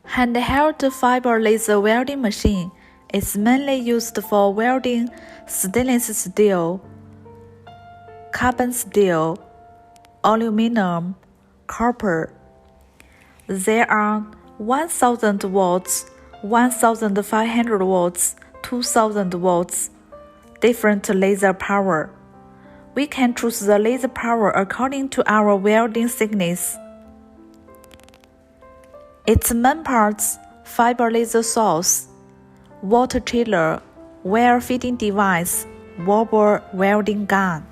Handheld fiber laser welding machine is mainly used for welding stainless steel, carbon steel, aluminum, copper. There are 1000 watts, 1500 watts, 2000 watts, different laser power. We can choose the laser power according to our welding thickness. Its main parts: fiber laser source, water chiller, wire feeding device, wobber welding gun.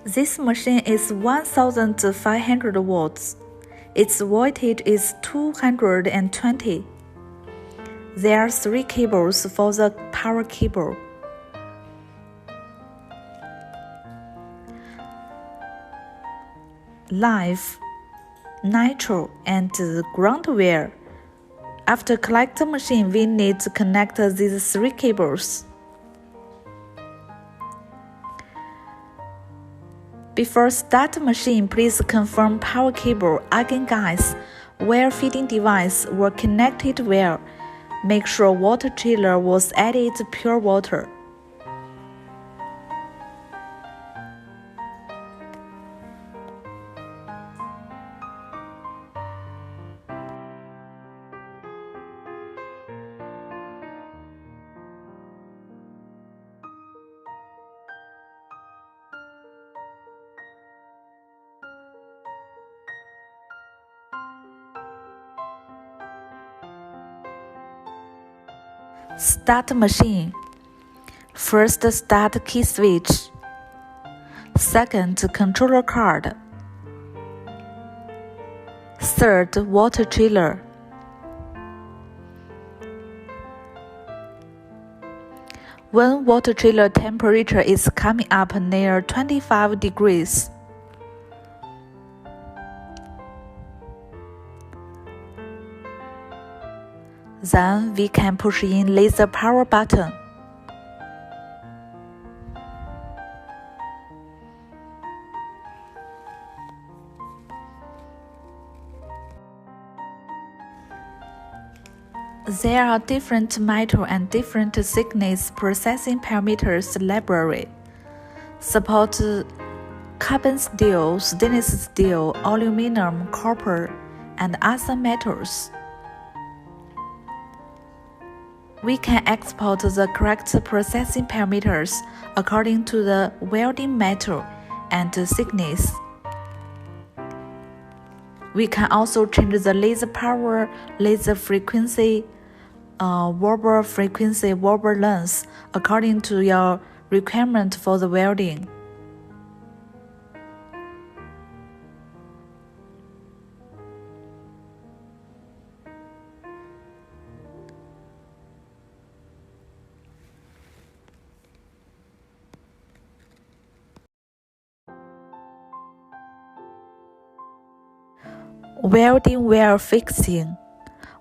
This machine is 1500 watts. Its voltage is 220. There are 3 cables for the power cable. Live, nitro, and ground wire. After collector machine, we need to connect these 3 cables. Before start machine, please confirm power cable, argon gas, wire feeding device were connected well. Make sure water chiller was added pure water. Start machine. First, start key switch. Second, controller card. Third, water chiller. When water chiller temperature is coming up near 25 degrees, then we can push in laser power button. There are different metal and different thickness processing parameters library. Support carbon steel, stainless steel, aluminum, copper, and other metals. We can export the correct processing parameters according to the welding metal and thickness. We can also change the laser power, laser frequency, wobber frequency, wobber length according to your requirement for the welding. Welding wire fixing.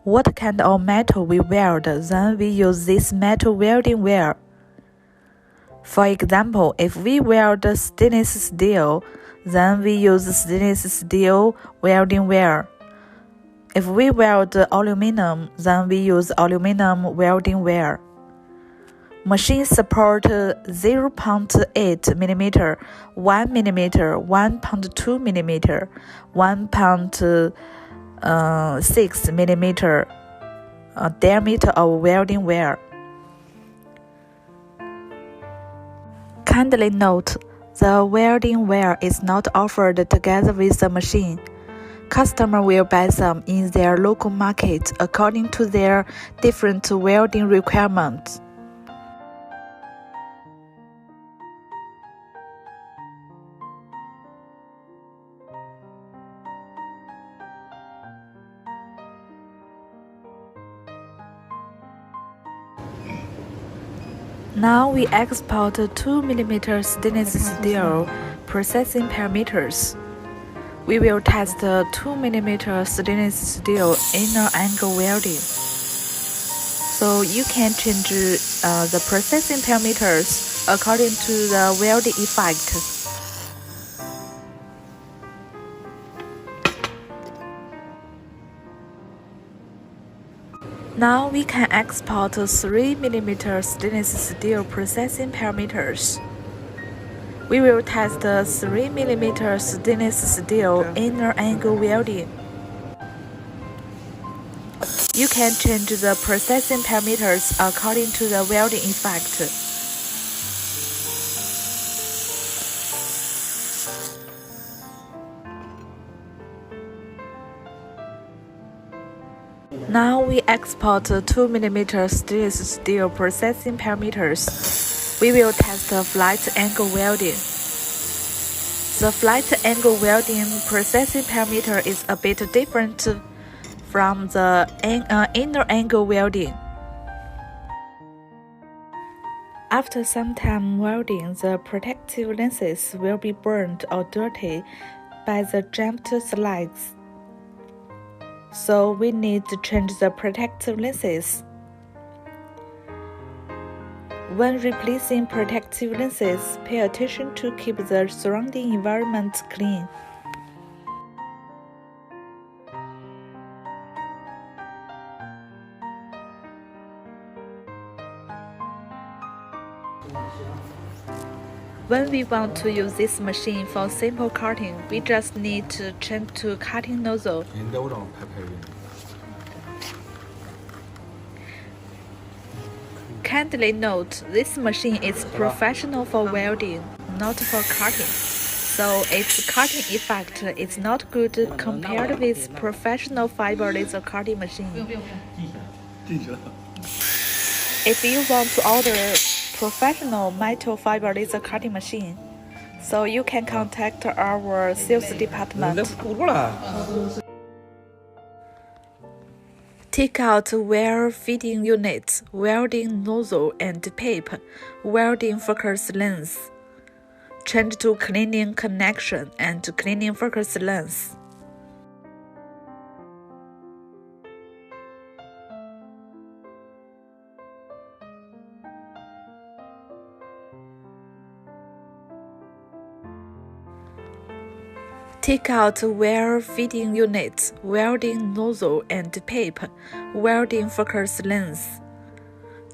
What kind of metal we weld, then we use this metal welding wire. For example, if we weld stainless steel, then we use stainless steel welding wire. If we weld aluminum, then we use aluminum welding wire. Machine support 0.8 mm, 1 mm, 1.2 mm, 1.6 mm diameter of welding wire. Kindly note, the welding wire is not offered together with the machine. Customer will buy them in their local market according to their different welding requirements. Now we export 2 mm stainless steel processing parameters. We will test 2 mm stainless steel inner angle welding. So you can change the processing parameters according to the welding effect. Now we can export 3mm stainless steel processing parameters. We will test 3mm stainless steel inner angle welding. You can change the processing parameters according to the welding effect. Now we export 2mm stainless steel processing parameters. We will test flight angle welding. The flight angle welding processing parameter is a bit different from the inner angle welding. After some time welding, the protective lenses will be burned or dirty by the jumped slides. So we need to change the protective lenses. When replacing protective lenses, pay attention to keep the surrounding environment clean. When we want to use this machine for simple cutting, we just need to change to cutting nozzle. Kindly note, this machine is professional for welding, not for cutting, so its cutting effect is not good compared with professional fiber laser cutting machine. If you want to order professional metal fiber laser cutting machine, so you can contact our sales department. Take out wire feeding unit, welding nozzle and pipe, welding focus length. Change to cleaning connection and cleaning focus length. Take out wire feeding unit, welding nozzle and pipe, welding focus length.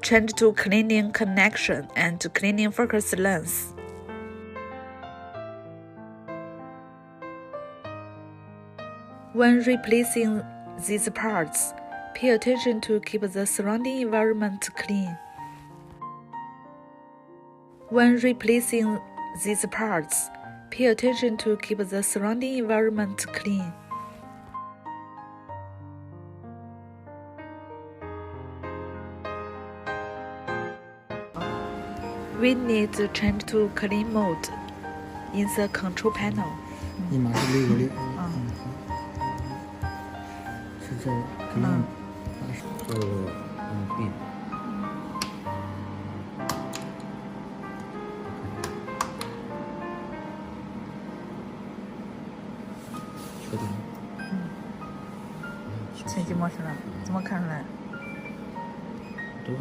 Change to cleaning connection and cleaning focus length. When replacing these parts, pay attention to keep the surrounding environment clean. When replacing these parts, pay attention to keep the surrounding environment clean. We need to change to clean mode in the control panel. 一码是6个6，是这可能对。确定。前期模式了，怎么看出来？对吧？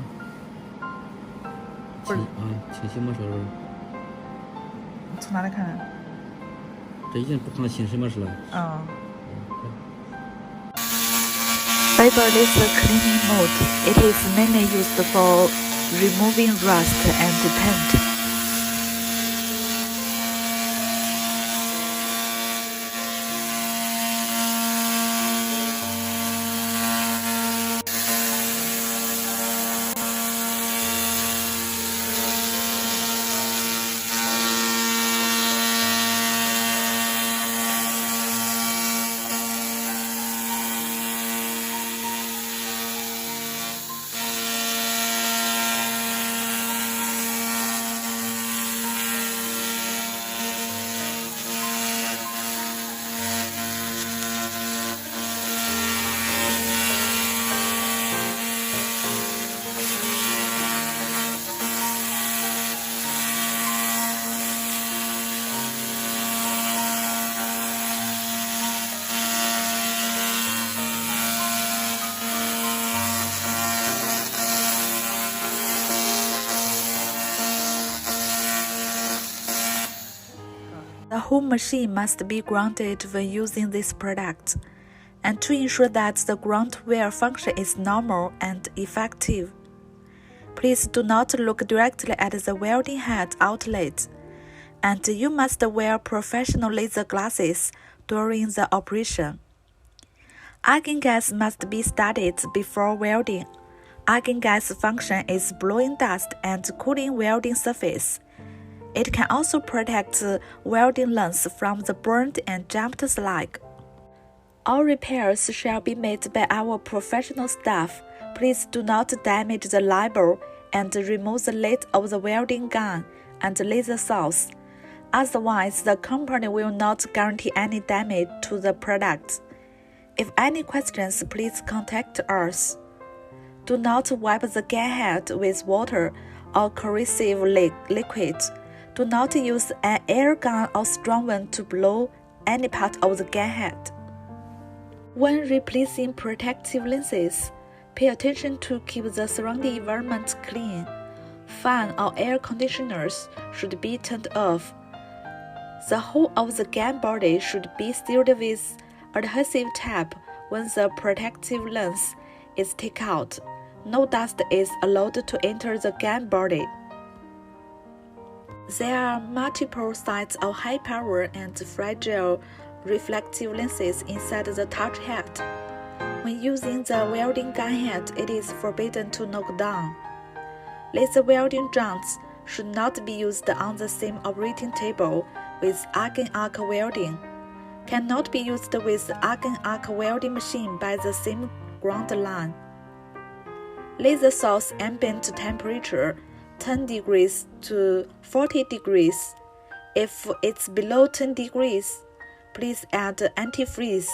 前期模式。从哪里看？这已经不放新式模式了。Fiberlaser cleaning mode. It is mainly used for removing rust and paint. The whole machine must be grounded when using this product, and to ensure that the ground wear function is normal and effective. Please do not look directly at the welding head outlet, and you must wear professional laser glasses during the operation. Argon gas must be studied before welding. Argon gas function is blowing dust and cooling welding surface. It can also protect welding lengths from the burned and jumped slag. All repairs shall be made by our professional staff. Please do not damage the label and remove the lid of the welding gun and laser source. Otherwise, the company will not guarantee any damage to the product. If any questions, please contact us. Do not wipe the gun head with water or corrosive liquid. Do not use an air gun or strong wind to blow any part of the gun head. When replacing protective lenses, pay attention to keep the surrounding environment clean. Fan or air conditioners should be turned off. The whole of the gun body should be sealed with adhesive tape when the protective lens is taken out. No dust is allowed to enter the gun body. There are multiple sides of high power and fragile reflective lenses inside the touch head. When using the welding gun head, it is forbidden to knock down. Laser welding joints should not be used on the same operating table with argon arc welding. Cannot be used with argon arc welding machine by the same ground line. Laser source ambient temperature 10 degrees to 40 degrees. If it's below 10 degrees, please add antifreeze.